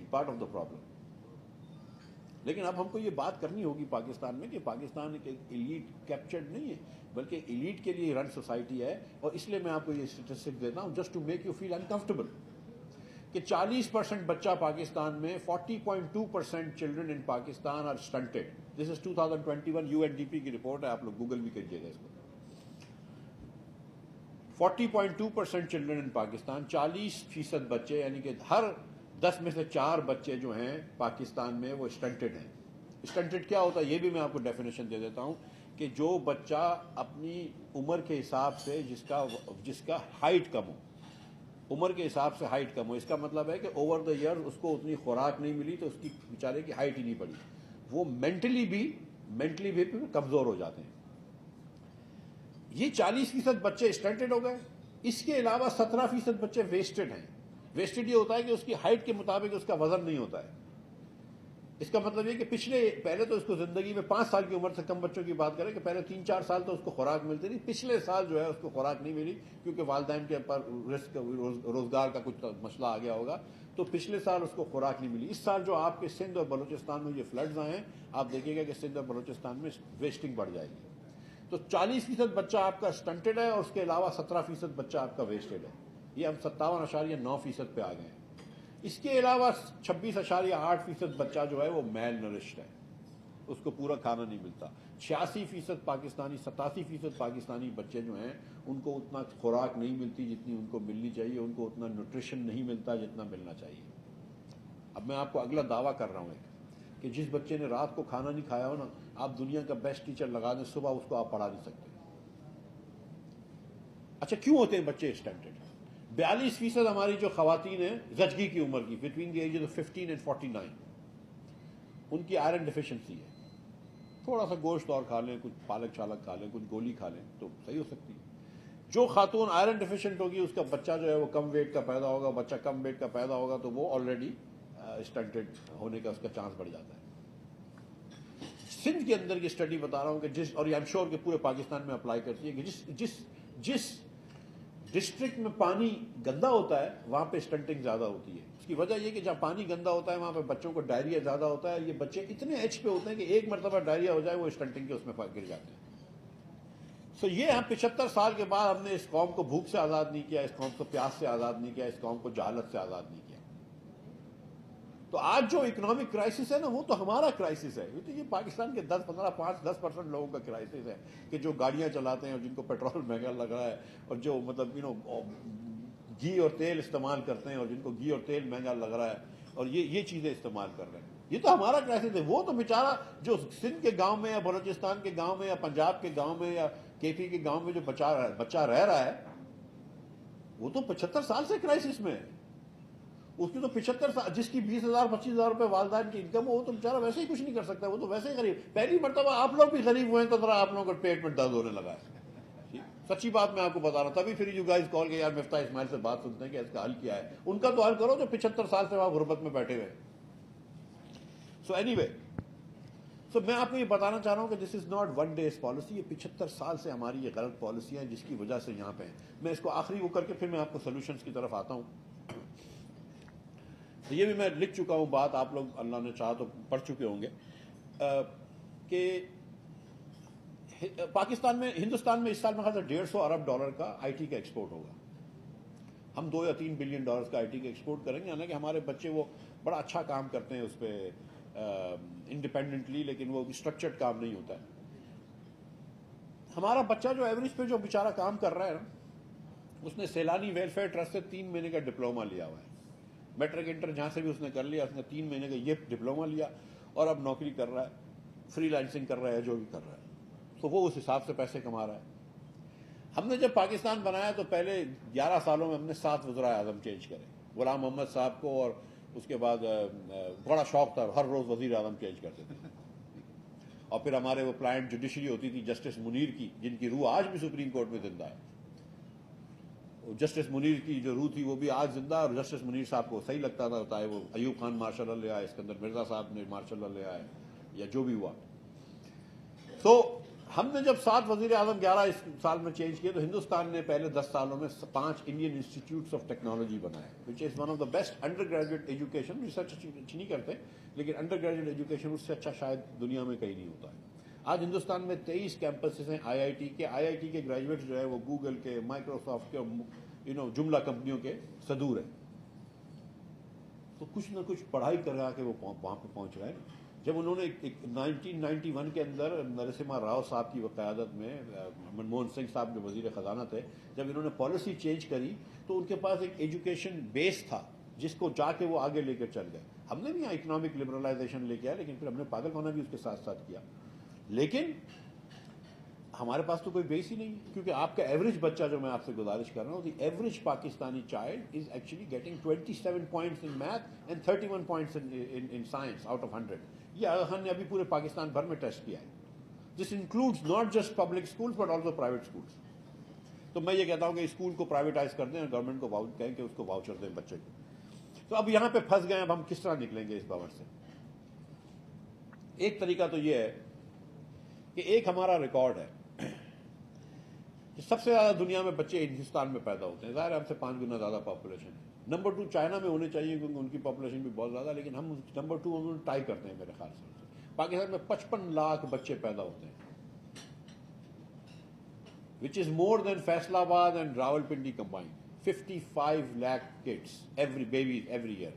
Part of the problem. لیکن اب ہم کو یہ بات کرنی ہوگی پاکستان میں کہ پاکستان ایک ایلیٹ کیپچرڈ نہیں ہے بلکہ ایلیٹ کے لیے رن سوسائٹی ہے. اور اس لیے میں آپ کو یہ اسٹیٹسٹک دیتا ہوں just to make you feel uncomfortable کہ 40% بچہ پاکستان میں 40.2% children in Pakistan are stunted. This is 2021 UNDP کی رپورٹ ہے, آپ لوگ گوگل بھی کیجیے گا اس کو. 40.2% چلڈرن ان پاکستان, 40% بچے, یعنی کہ ہر 10 میں سے 4 بچے جو ہیں پاکستان میں وہ اسٹنٹڈ ہیں. اسٹنٹڈ کیا ہوتا ہے یہ بھی میں آپ کو ڈیفینیشن دے دیتا ہوں کہ جو بچہ اپنی عمر کے حساب سے جس کا ہائٹ کم ہو, عمر کے حساب سے ہائٹ کم ہو, اس کا مطلب ہے کہ اوور دا ایئر اس کو اتنی خوراک نہیں ملی تو اس کی بیچارے کی ہائٹ ہی نہیں بڑھی, وہ مینٹلی بھی کمزور ہو جاتے ہیں. یہ 40% بچے اسٹنٹڈ ہو گئے. اس کے علاوہ 17% بچے ویسٹڈ ہیں. ویسٹڈ یہ ہوتا ہے کہ اس کی ہائٹ کے مطابق اس کا وزن نہیں ہوتا ہے. اس کا مطلب یہ کہ پہلے تو اس کو زندگی میں 5 سال کی عمر سے کم بچوں کی بات کریں کہ پہلے 3-4 سال تو اس کو خوراک ملتی تھی, پچھلے سال جو ہے اس کو خوراک نہیں ملی کیونکہ والدین کے پر رزق روزگار کا کچھ مسئلہ آ گیا ہوگا, تو پچھلے سال اس کو خوراک نہیں ملی. اس سال جو آپ کے سندھ اور بلوچستان میں یہ فلڈز آئے ہیں, آپ دیکھیے گا کہ سندھ اور بلوچستان میں ویسٹنگ بڑھ جائے گی. تو 40% بچہ آپ کا اسٹنٹڈ ہے اور اس کے علاوہ 17% بچہ آپ کا ویسٹڈ ہے. یہ ہم 57.9% پہ آ گئے ہیں. اس کے علاوہ 26.8% بچہ جو ہے وہ میل نرشڈ ہے, اس کو پورا کھانا نہیں ملتا. 86% پاکستانی 87% پاکستانی بچے جو ہیں ان کو اتنا خوراک نہیں ملتی جتنی ان کو ملنی چاہیے, ان کو اتنا نیوٹریشن نہیں ملتا جتنا ملنا چاہیے. اب میں آپ کو اگلا دعویٰ کر رہا ہوں کہ جس بچے نے رات کو کھانا نہیں کھایا ہو نا, آپ دنیا کا بیسٹ ٹیچر لگا دیں, صبح اس کو آپ پڑھا نہیں سکتے. اچھا کیوں ہوتے ہیں بچے اسٹنٹڈ؟ 42% ہماری جو خواتین ہیں زچگی کی عمر کی, between the ages of 15 and 49, ان کی آئرن ڈیفیشنسی ہے. تھوڑا سا گوشت اور کھا لیں, کچھ پالک چھالک کھا لیں, کچھ گولی کھا لیں تو صحیح ہو سکتی ہے. جو خاتون آئرن ڈیفیشنٹ ہوگی اس کا بچہ جو ہے وہ کم ویٹ کا پیدا ہوگا. بچہ کم ویٹ کا پیدا ہوگا تو وہ آلریڈی اسٹنٹڈ ہونے کا اس کا چانس بڑھ جاتا ہے. سندھ کے اندر یہ اسٹڈی بتا رہا ہوں کہ اور یہ ایم شور کہ پورے پاکستان میں اپلائی کرتی ہے کہ جس ڈسٹرکٹ میں پانی گندا ہوتا ہے وہاں پہ اسٹنٹنگ زیادہ ہوتی ہے. اس کی وجہ یہ کہ جہاں پانی گندا ہوتا ہے وہاں پہ بچوں کو ڈائریا زیادہ ہوتا ہے. یہ بچے اتنے ایچ پہ ہوتے ہیں کہ ایک مرتبہ ڈائریا ہو جائے وہ اسٹنٹنگ کے اس میں گر جاتے ہیں. سو یہ ہم 75 سال کے بعد ہم نے اس قوم کو بھوک سے آزاد نہیں کیا, اس قوم کو پیاس سے آزاد نہیں کیا, اس قوم کو جہالت سے آزاد نہیں کیا. تو آج جو اکنامک کرائسس ہے نا وہ تو ہمارا کرائسس ہے. یہ پاکستان کے 10% لوگوں کا کرائسس ہے کہ جو گاڑیاں چلاتے ہیں اور جن کو پیٹرول مہنگا لگ رہا ہے اور جو مطلب گھی اور تیل استعمال کرتے ہیں اور جن کو گھی اور تیل مہنگا لگ رہا ہے اور یہ چیزیں استعمال کر رہے ہیں. یہ تو ہمارا کرائسس ہے. وہ تو بیچارہ جو سندھ کے گاؤں میں یا بلوچستان کے گاؤں میں یا پنجاب کے گاؤں میں یا KP کے گاؤں میں جو بچہ رہ رہا ہے وہ تو 75 سال سے کرائسس میں ہے. اس کی تو 75 سال, جس کی 20,000-25,000 روپے والدین کی انکم ہو وہ تو بیچارہ ویسے ہی کچھ نہیں کر سکتا, وہ تو ویسے ہی غریب. پہلی مرتبہ آپ لوگ بھی غریب ہوئے ہیں تو ذرا آپ لوگوں کو پیٹ میں درد ہونے لگا ہے. سچی بات میں آپ کو بتا رہا ہوں. تبھی پھر یو گائز کال کے یار مفتاح اسماعیل سے بات سنتے ہیں کہ اس کا حل کیا ہے. ان کا تو حل کرو جو 75 سال سے وہاں غربت میں بیٹھے ہوئے. سو اینی وے, سو میں آپ کو یہ بتانا چاہ رہا ہوں کہ this is not one day's policy. یہ 75 سال سے ہماری یہ غلط پالیسی ہیں جس کی وجہ سے یہاں پہ ہیں. میں اس کو آخری وہ کر کے پھر میں آپ کو سولوشنز کی طرف آتا ہوں. یہ بھی میں لکھ چکا ہوں بات, آپ لوگ اللہ نے چاہا تو پڑھ چکے ہوں گے کہ ہندوستان میں اس سال میں خاصا $150 ارب کا IT کا ایکسپورٹ ہوگا. ہم $2 یا $3 بلین کا IT کا ایکسپورٹ کریں گے. حالانکہ ہمارے بچے وہ بڑا اچھا کام کرتے ہیں اس پہ انڈیپینڈنٹلی, لیکن وہ اسٹرکچرڈ کام نہیں ہوتا ہے. ہمارا بچہ جو ایوریج پہ جو بیچارہ کام کر رہا ہے نا, اس نے سیلانی ویلفیئر ٹرسٹ سے 3 مہینے کا ڈپلوما لیا ہوا ہے. میٹرک انٹر جہاں سے بھی اس نے کر لیا, اس نے 3 مہینے کا یہ ڈپلوما لیا اور اب نوکری کر رہا ہے, فری لانسنگ کر رہا ہے, جو بھی کر رہا ہے. تو وہ اس حساب سے پیسے کما رہا ہے. ہم نے جب پاکستان بنایا تو پہلے 11 سالوں میں ہم نے 7 وزرائے اعظم چینج کرے. غلام محمد صاحب کو, اور اس کے بعد بڑا شوق تھا, ہر روز وزیر اعظم چینج کرتے تھے. اور پھر ہمارے وہ پلانٹ جوڈیشری ہوتی تھی جسٹس منیر کی, جن کی روح آج بھی سپریم کورٹ میں زندہ ہے. جسٹس منیر کی جو روح تھی وہ بھی آج زندہ, اور جسٹس منیر صاحب کو صحیح لگتا تھا, چاہے وہ ایوب خان مارشل اللہ آئے, اسکندر مرزا صاحب نے مارشل اللہ آئے, یا جو بھی ہوا. تو ہم نے جب 7 وزیر اعظم 11 اس سال میں چینج کیے تو ہندوستان نے پہلے 10 سالوں میں 5 انڈین انسٹیٹیوٹس آف ٹیکنالوجی بنائے, which is one of the best undergraduate education. Research اچھی نہیں کرتے لیکن انڈر گریجویٹ ایجوکیشن اس سے اچھا شاید دنیا میں کہیں نہیں ہوتا ہے. آج ہندوستان میں 23 کیمپسز ہیں آئی آئی ٹی کے گریجویٹس جو ہے وہ گوگل کے, مائکروسافٹ کے اور جملہ کمپنیوں کے صدور ہیں. تو کچھ نہ کچھ پڑھائی کرا کے وہ وہاں پہ پہنچ رہے ہیں. جب انہوں نے 1991 کے اندر نرسمہا راؤ صاحب کی قیادت میں, منموہن سنگھ صاحب جو وزیر خزانہ تھے, جب انہوں نے پالیسی چینج کری تو ان کے پاس ایک ایجوکیشن بیس تھا جس کو جا کے وہ آگے لے کر چل گئے. ہم نے بھی یہاں اکنامک لبرلائزیشن لے کے آیا لیکن پھر ہم نے پاگل ہونا بھی اس کے ساتھ ساتھ کیا. لیکن ہمارے پاس تو کوئی بیس ہی نہیں ہے, کیونکہ آپ کا ایوریج بچہ, جو میں آپ سے گزارش کر رہا ہوں, the average Pakistani child is actually getting 27 points in math and 31 points in science out of 100. یہ آغا خان نے ابھی پورے پاکستان بھر میں ٹیسٹ کیا ہے. This includes not just public schools but also private schools. تو میں یہ کہتا ہوں کہ اسکول کو پرائیویٹائز کر دیں اور گورنمنٹ کو کہیں کہ اس کو واؤچر دیں بچے کو. تو اب یہاں پہ پھنس گئے, اب ہم کس طرح نکلیں گے اس بابر سے؟ ایک طریقہ تو یہ ہے کہ ایک ہمارا ریکارڈ ہے کہ سب سے زیادہ دنیا میں بچے ہندوستان میں پیدا ہوتے ہیں. ظاہر ہے ہم سے 5 گنا زیادہ پاپولیشن ہے. نمبر 2 چائنا میں ہونے چاہیے کیونکہ ان کی پاپولیشن بھی بہت زیادہ, لیکن ہم نمبر 2 ہم ٹائی کرتے ہیں میرے خیال سے. پاکستان میں 55 لاکھ بچے پیدا ہوتے ہیں, which is more than Faisal آباد and Rawalpindi combined. 55 lakh kids, every baby every year.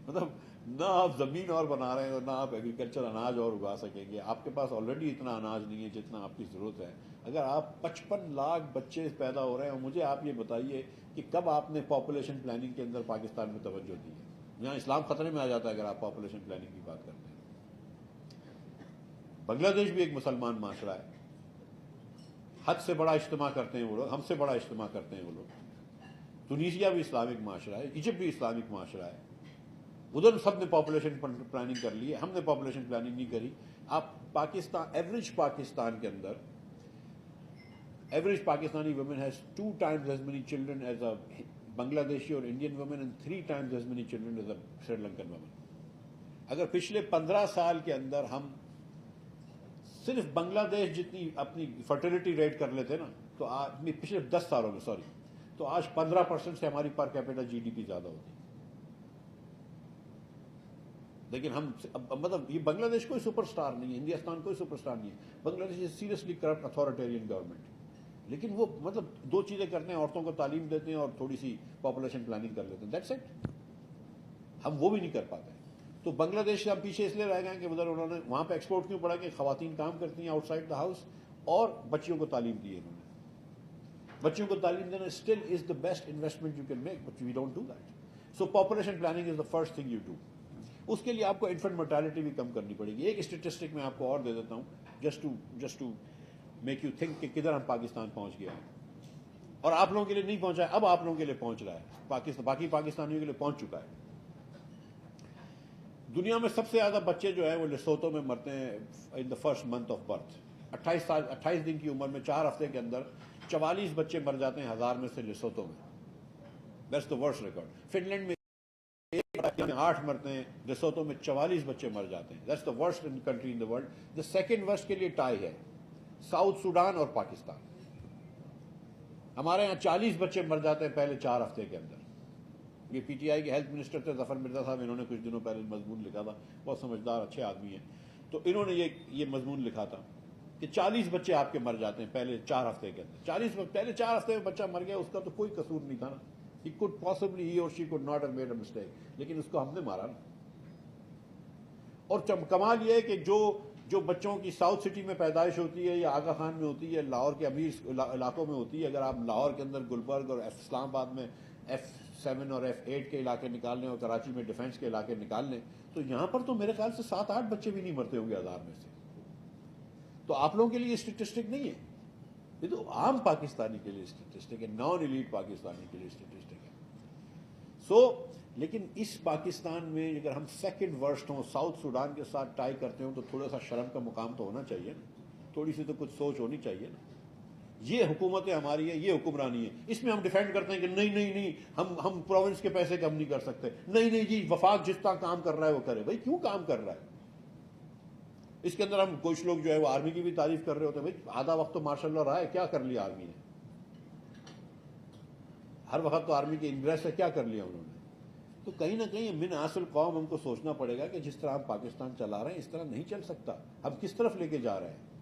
مطلب نہ آپ زمین اور بنا رہے ہیں اور نہ آپ ایگریکلچر اناج اور اگا سکیں گے. آپ کے پاس آلریڈی اتنا اناج نہیں ہے جتنا آپ کی ضرورت ہے. اگر آپ 55 لاکھ بچے پیدا ہو رہے ہیں, اور مجھے آپ یہ بتائیے کہ کب آپ نے پاپولیشن پلاننگ کے اندر پاکستان میں توجہ دی ہے؟ یہاں اسلام خطرے میں آ جاتا ہے اگر آپ پاپولیشن پلاننگ کی بات کرتے ہیں. بنگلہ دیش بھی ایک مسلمان معاشرہ ہے, حد سے بڑا اجتماع کرتے ہیں وہ لوگ, ہم سے بڑا اجتماع کرتے ہیں وہ لوگ. ٹونیشیا بھی اسلامک معاشرہ ہے, ایجپٹ بھی اسلامک معاشرہ ہے. ادھر سب نے پاپولیشن پلاننگ کر لی ہے, ہم نے پاپولیشن پلاننگ نہیں کری. آپ پاکستان, ایوریج پاکستان کے اندر average Pakistani woman has 2 times as many children as a Bangladeshi اور Indian woman and 3 times as many children as a Sri Lankan woman. اگر پچھلے 15 سال کے اندر ہم صرف بنگلہ دیش جتنی اپنی فرٹیلٹی ریٹ کر لیتے نا, تو آج پچھلے 10 سالوں میں تو آج 15% سے ہماری per capita G D P زیادہ ہوتی. لیکن ہم مطلب یہ بنگلہ دیش کوئی سپر سٹار نہیں ہے, ہندوستان کوئی سپر سٹار نہیں ہے. بنگلہ دیش از سیریسلی کرپٹ اتھارٹیرین گورنمنٹ. لیکن وہ مطلب 2 چیزیں کرتے ہیں, عورتوں کو تعلیم دیتے ہیں اور تھوڑی سی پاپولیشن پلاننگ کر لیتے ہیں, دیٹس اٹ. ہم وہ بھی نہیں کر پاتے. تو بنگلہ دیش سے ہم پیچھے اس لیے رہ گئے کہ ادھر انہوں نے وہاں پہ ایکسپورٹ کیوں پڑا کہ خواتین کام کرتی ہیں آؤٹ سائڈ دا ہاؤس, اور بچیوں کو تعلیم دی ہے انہوں نے. بچیوں کو تعلیم دینا still is the best investment you can make, but we don't do that. So population planning is the first thing you do. اس کے لیے آپ کو انفنٹ مرٹیلٹی بھی کم کرنی پڑے گی. ایک اسٹیٹسٹک میں آپ کو اور دے دیتا ہوں, just to make you think کہ کدھر ہم پاکستان پہنچ گیا ہے. اور آپ لوگوں کے لیے نہیں پہنچا ہے, اب آپ لوگوں کے لیے پہنچ رہا ہے, باقی پاکستانیوں کے لیے پہنچ چکا ہے. دنیا میں سب سے زیادہ بچے جو ہیں وہ لیسوتو میں مرتے ہیں in the first month of birth. 28 دن کی عمر میں 4 ہفتے کے اندر 44 بچے مر جاتے ہیں 1000 میں سے لیسوتو میں. That's the worst record. Finland میں 8 مرتے ہیں, لیسوتو میں 44 بچے مر جاتے ہیں. That's the worst country in the world. The second worst کے لیے ٹائی ہے ساؤتھ سوڈان اور پاکستان. ہمارے یہاں 40 بچے مر جاتے ہیں پہلے 4 ہفتے کے اندر. یہ پی ٹی آئی کے ہیلتھ منسٹر تھے ظفر مرزا صاحب, انہوں نے کچھ دنوں پہلے مضمون لکھا تھا, بہت سمجھدار اچھے آدمی ہیں. تو انہوں نے یہ مضمون لکھا تھا کہ 40 بچے آپ کے مر جاتے ہیں پہلے 4 ہفتے کے اندر. پہلے 4 ہفتے میں بچہ مر گیا, اس کا تو کوئی قصور نہیں تھا نا. He could possibly, he or she could not have made a mistake. لیکن اس کو ہم نے مارا نا. اور کمال یہ ہے کہ جو بچوں کی ساؤتھ سٹی میں پیدائش ہوتی ہے یا آغا خان میں ہوتی ہے, لاہور کے امیر علاقوں میں ہوتی ہے, اگر آپ لاہور کے اندر گلبرگ اور اسلام آباد میں F7 اور F8 کے علاقے نکال لیں اور کراچی میں ڈیفینس کے علاقے نکال لیں, تو یہاں پر تو میرے خیال سے 7-8 بچے بھی نہیں مرتے ہوں گے 1000 میں سے. تو آپ لوگوں کے لیے اسٹیٹسٹک نہیں ہے, یہ تو عام پاکستانی کے لیے اسٹیٹسٹک ہے, نان ایلیٹ پاکستانی کے لیے اسٹیٹسٹک ہے. لیکن اس پاکستان میں اگر ہم سیکنڈ ورسٹ ہوں, ساؤتھ سوڈان کے ساتھ ٹائی کرتے ہوں, تو تھوڑا سا شرم کا مقام تو ہونا چاہیے نا, تھوڑی سی تو کچھ سوچ ہونی چاہیے نا. یہ حکومت ہماری ہے, یہ حکمرانی ہے. اس میں ہم ڈیفینڈ کرتے ہیں کہ نہیں ہم پروونس کے پیسے کم نہیں کر سکتے, نہیں جی وفاق جس طرح کام کر رہا ہے وہ کرے. بھائی کیوں کام کر رہا ہے؟ اس کے اندر ہم کچھ لوگ جو ہے وہ آرمی کی بھی تعریف کر رہے ہوتے ہیں. بھائی آدھا وقت تو ماشاء اللہ رہا ہے, کیا کر لیا آرمی نے؟ ہر وقت تو آرمی کے انگریس ہے, کیا کر لیا انہوں نے؟ تو کہیں نہ کہیں من اصل قوم ہم کو سوچنا پڑے گا کہ جس طرح ہم پاکستان چلا رہے ہیں اس طرح نہیں چل سکتا. ہم کس طرف لے کے جا رہے ہیں؟